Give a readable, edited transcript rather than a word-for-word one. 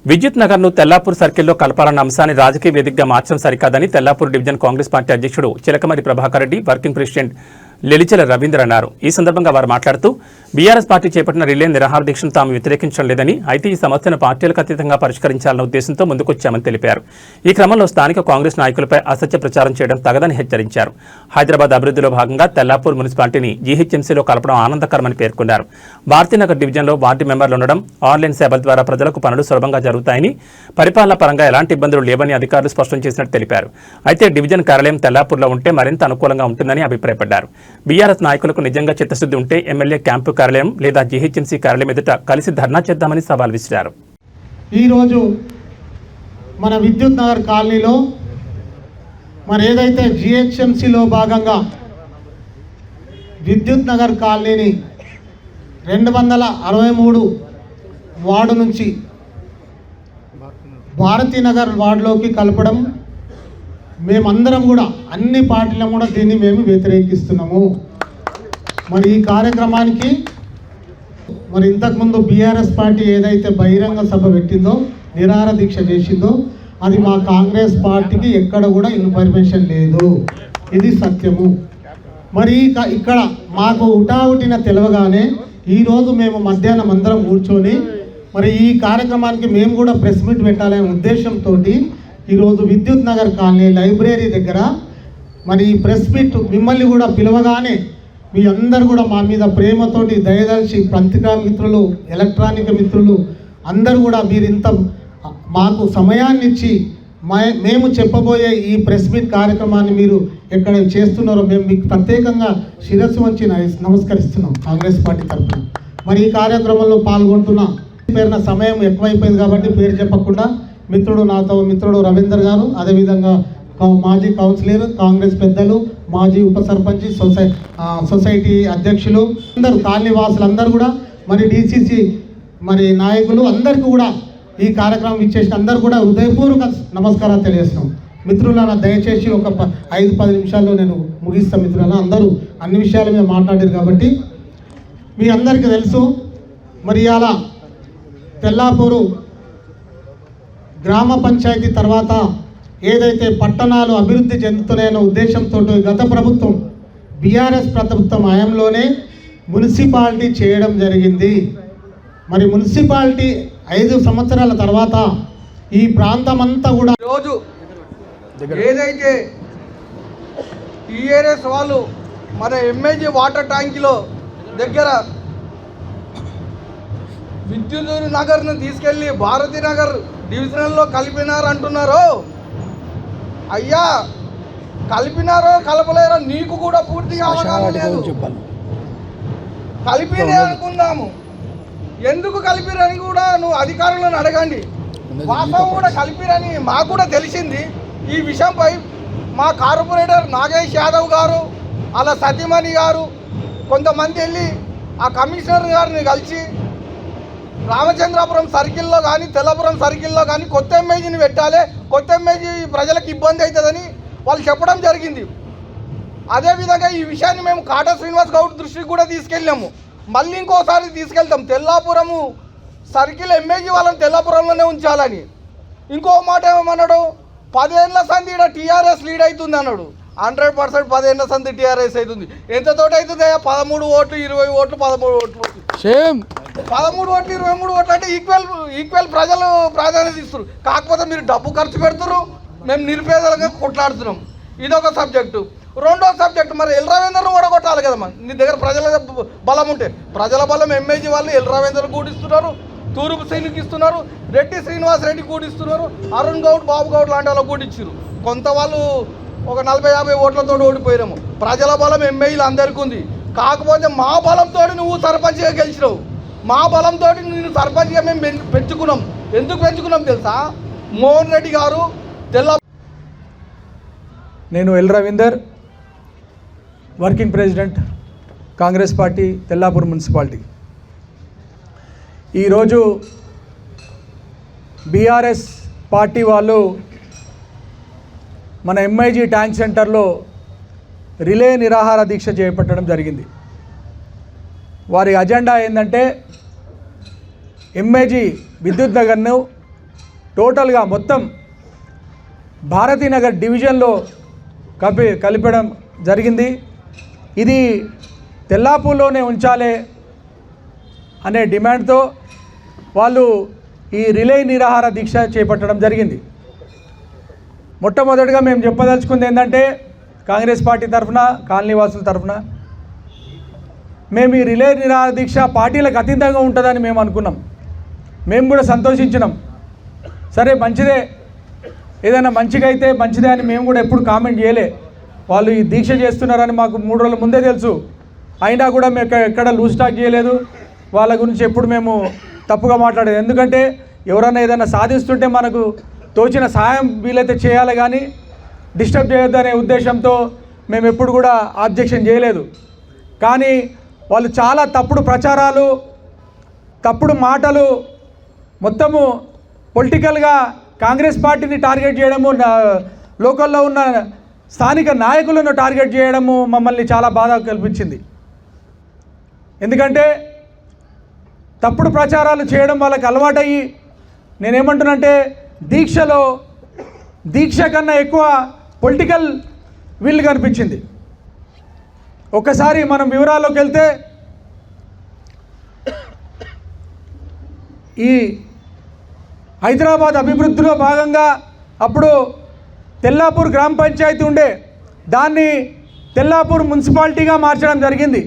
విద్యుత్ నగర్ను తెల్లాపూర్ సర్కిల్లో కలపాలన్న అంశాన్ని రాజకీయ వేదికగా మార్చడం సరికాదని తెల్లాపూర్ డివిజన్ కాంగ్రెస్ పార్టీ అధ్యక్షుడు చిలకమరి ప్రభాకర్ రెడ్డి వర్కింగ్ ప్రెసిడెంట్ లెలిచెల రవీందర్ అన్నారు. ఈ సందర్భంగా వారు మాట్లాడుతూ బీఆర్ఎస్ పార్టీ చేపట్టిన రిలే నిరాహార దీక్షను తాము వ్యతిరేకించడం లేదని, అయితే ఈ సమస్యను పార్టీలకు అతీతంగా పరిష్కరించాలన్న ఉద్దేశంతో ముందుకొచ్చామని తెలిపారు. ఈ క్రమంలో స్థానిక కాంగ్రెస్ నాయకులపై అసత్య ప్రచారం చేయడం తగదని హెచ్చరించారు. హైదరాబాద్ అభివృద్ధిలో భాగంగా తెల్లాపూర్ మున్సిపాలిటీని జీహెచ్ఎంసీలో కలపడం ఆనందకరమని పేర్కొన్నారు. భారతీనగర్ డివిజన్లో వార్డు మెంబర్లు ఉండడం, ఆన్లైన్ సేవల ద్వారా ప్రజలకు పనులు సులభంగా జరుగుతాయని, పరిపాలన పరంగా ఎలాంటి ఇబ్బందులు లేవని అధికారులు స్పష్టం చేసినట్టు తెలిపారు. అయితే డివిజన్ కార్యాలయం తెల్లాపూర్లో ఉంటే మరింత అనుకూలంగా ఉంటుందని అభిప్రాయపడ్డారు. బీఆర్ఎస్ నాయకులకు నిజంగా చిత్తశుద్ధి ఉంటే ఎమ్మెల్యే క్యాంపు కార్యాలయం లేదా జీహెచ్ఎంసీ కార్యాలయం ఎదుట కలిసి ధర్నా చేద్దామని సవాల్ విసిరారు. ఈరోజు మన విద్యుత్ నగర్ కాలనీలో మరి ఏదైతే జీహెచ్ఎంసీలో భాగంగా విద్యుత్ నగర్ కాలనీని 263 వార్డు నుంచి భారతీనగర్ వార్డులోకి కలపడం మేమందరం కూడా అన్ని పార్టీలను కూడా దీన్ని మేము వ్యతిరేకిస్తున్నాము. మరి ఈ కార్యక్రమానికి మరి ఇంతకుముందు బీఆర్ఎస్ పార్టీ ఏదైతే బహిరంగ సభ పెట్టిందో, నిరాహార దీక్ష చేసిందో, అది మా కాంగ్రెస్ పార్టీకి ఎక్కడ కూడా ఇన్ఫర్మేషన్ లేదు. ఇది సత్యము. మరి ఇక్కడ మాకు ఉటావుటిన తెలవగానే ఈరోజు మేము మధ్యాహ్నం అందరం కూర్చొని మరి ఈ కార్యక్రమానికి మేము కూడా ప్రెస్ మీట్ పెట్టాలనే ఉద్దేశంతో ఈరోజు విద్యుత్ నగర్ కాలనీ లైబ్రరీ దగ్గర మరి ఈ ప్రెస్ మీట్ మిమ్మల్ని కూడా పిలవగానే మీ అందరు కూడా మా మీద ప్రేమతోటి దయదర్శి పత్రికా మిత్రులు, ఎలక్ట్రానిక్ మిత్రులు అందరూ కూడా మీరు ఇంత మాకు సమయాన్ని ఇచ్చి మేము చెప్పబోయే ఈ ప్రెస్ మీట్ కార్యక్రమాన్ని మీరు ఎక్కడ చేస్తున్నారో మేము మీకు ప్రత్యేకంగా శిరస్సు వంచి నమస్కరిస్తున్నాం కాంగ్రెస్ పార్టీ తరఫున. మరి ఈ కార్యక్రమంలో పాల్గొంటున్న పేరున సమయం ఎక్కువైపోయింది కాబట్టి పేరు చెప్పకుండా మిత్రుడు రవీందర్ గారు, అదేవిధంగా మాజీ కౌన్సిలర్, కాంగ్రెస్ పెద్దలు, మాజీ ఉప సర్పంచ్, సొసైటీ అధ్యక్షులు అందరూ, కాలనీ వాసులందరూ కూడా, మరి డిసిసి మరి నాయకులు అందరికీ కూడా ఈ కార్యక్రమం ఇచ్చేసిన అందరూ కూడా హృదయపూర్వక నమస్కారాలు తెలియజేస్తున్నాం. మిత్రులారా, దయచేసి ఒక 5-10 నిమిషాల్లో నేను ముగిస్తాను. మిత్రులారా, అందరూ అన్ని విషయాలు మేము మాట్లాడారు కాబట్టి మీ అందరికీ తెలుసు. మరి అలా తెల్లాపూరు గ్రామ పంచాయతీ తర్వాత ఏదైతే పట్టణాలు అభివృద్ధి చెందుతున్నాయన్న ఉద్దేశంతో గత ప్రభుత్వం బీఆర్ఎస్ ప్రభుత్వం హయాంలోనే మున్సిపాలిటీ చేయడం జరిగింది. మరి మున్సిపాలిటీ 5 సంవత్సరాల తర్వాత ఈ ప్రాంతం అంతా కూడా రోజు ఏదైతే టీఆర్ఎస్ వాళ్ళు మన ఎంఏజీ వాటర్ ట్యాంకులో దగ్గర విద్యుత్ నగర్ను తీసుకెళ్ళి భారతీనగర్ డివిజన్లో కలిపినారు అంటున్నారు. అయ్యా, కలిపినారో కలపలేరో నీకు కూడా పూర్తిగా అవగాహన లేదు. కలిపిరే అనుకుందాము, ఎందుకు కలిపిరని కూడా నువ్వు అధికారులను అడగండి. వాస్తవం కూడా కలిపిరని మాకు కూడా తెలిసింది. ఈ విషయంపై మా కార్పొరేటర్ నాగేష్ యాదవ్ గారు, అలా సతీమణి గారు కొంతమంది వెళ్ళి ఆ కమిషనర్ గారిని కలిసి రామచంద్రాపురం సర్కిల్లో కానీ తెల్లపురం సర్కిల్లో కానీ కొత్త ఎంఏజీని పెట్టాలి, కొత్త ఎంఏజీ ప్రజలకు ఇబ్బంది అవుతుందని వాళ్ళు చెప్పడం జరిగింది. అదేవిధంగా ఈ విషయాన్ని మేము కాటా శ్రీనివాస్ గౌడ్ దృష్టికి కూడా తీసుకెళ్ళాము. మళ్ళీ ఇంకోసారి తీసుకెళ్తాం. తెల్లాపురము సర్కిల్ ఎంఏజీ వాళ్ళని తెల్లాపురంలోనే ఉంచాలని. ఇంకో మాట ఏమన్నాడు, 10 ఏళ్ల సంధి ఇక్కడ టీఆర్ఎస్ లీడ్ అవుతుంది అన్నాడు. 100% 10 ఏళ్ల సంధి టీఆర్ఎస్ అవుతుంది. ఎంతతోటి అవుతుంది? 13 ఓట్లు, 20 ఓట్లు, 13 ఓట్లు, సేమ్ 13 ఓట్లు, 23 ఓట్లు అంటే ఈక్వల్ ప్రజలు ప్రాధాన్యత ఇస్తారు. కాకపోతే మీరు డబ్బు ఖర్చు పెడుతున్నారు, మేము నిరుపేదలుగా కొట్లాడుతున్నాం. ఇదొక సబ్జెక్టు. రెండో సబ్జెక్టు, మరి ఎల్ రవీందర్ను కూడా కొట్టాలి కదమ్మా. నీ దగ్గర ప్రజల బలం ఉంటే, ప్రజల బలం ఎంఏజీ వాళ్ళు ఎల్ రవీందర్ కూడిస్తున్నారు, తూర్పు సైనికి ఇస్తున్నారు, రెడ్డి శ్రీనివాస్ రెడ్డి కూడిస్తున్నారు, అరుణ్ గౌడ్, బాబు గౌడ్ లాంటి వాళ్ళు కూడిచ్చారు. కొంత వాళ్ళు ఒక 40-50 ఓట్లతో ఓడిపోయాము. ప్రజల బలం ఎంఏలు అందరికీ ఉంది. కాకపోతే మా బలంతో నువ్వు సర్పంచ్గా గెలిచినావు. మా బలంతో నేను సర్పంచ్గా మేము పెంచుకున్నాం. ఎందుకు పెంచుకున్నాం తెలుసా? మోహన్ రెడ్డి గారు నేను L Ravinder, working president, Congress party Tellapur municipality. ఈరోజు బీఆర్ఎస్ పార్టీ వాళ్ళు మన ఎంఐజీ ట్యాంక్ సెంటర్లో రిలే నిరాహార దీక్ష చేపట్టడం జరిగింది. వారి అజెండా ఏంటంటే ఎంఏజీ విద్యుత్ నగర్ను టోటల్గా మొత్తం భారతీనగర్ డివిజన్లో కలిపడం జరిగింది. ఇది తెల్లాపూర్లోనే ఉంచాలి అనే డిమాండ్తో వాళ్ళు ఈ రిలే నిరాహార దీక్ష చేపట్టడం జరిగింది. మొట్టమొదటిగా మేము చెప్పదలుచుకుంది ఏంటంటే కాంగ్రెస్ పార్టీ తరఫున, కాలనీవాసుల తరఫున మేము ఈ రిలే నిరాహార దీక్ష పార్టీలకు అతీతంగా ఉంటుందని మేము అనుకున్నాం. మేము కూడా సంతోషించినాం. సరే మంచిదే, ఏదైనా మంచిగా అయితే మంచిదే అని మేము కూడా ఎప్పుడు కామెంట్ చేయలే. వాళ్ళు ఈ దీక్ష చేస్తున్నారని మాకు 3 రోజుల ముందే తెలుసు. అయినా కూడా మేము ఎక్కడ లూజ్ టాక్ చేయలేదు. వాళ్ళ గురించి ఎప్పుడు మేము తప్పుగా మాట్లాడేది. ఎందుకంటే ఎవరైనా ఏదైనా సాధిస్తుంటే మనకు తోచిన సహాయం వీలైతే చేయాలి, కానీ డిస్టర్బ్ చేయొద్దు అనే ఉద్దేశంతో మేము ఎప్పుడు కూడా ఆబ్జెక్షన్ చేయలేదు. కానీ వాళ్ళు చాలా తప్పుడు ప్రచారాలు, తప్పుడు మాటలు, మొత్తము పొలిటికల్గా కాంగ్రెస్ పార్టీని టార్గెట్ చేయడము, లోకల్లో ఉన్న స్థానిక నాయకులను టార్గెట్ చేయడము మమ్మల్ని చాలా బాధ కల్పించింది. ఎందుకంటే తప్పుడు ప్రచారాలు చేయడం వాళ్ళకి అలవాటయ్యి, నేనేమంటున్నానంటే దీక్ష కన్నా ఎక్కువ పొలిటికల్ వీళ్ళు కనిపించింది. ఒక్కసారి మనం వివరాల్లోకి వెళ్తే ఈ హైదరాబాద్ అభివృద్ధిలో భాగంగా అప్పుడు తెల్లాపూర్ గ్రామ పంచాయతీ ఉండే, దాన్ని తెల్లాపూర్ మున్సిపాలిటీగా మార్చడం జరిగింది.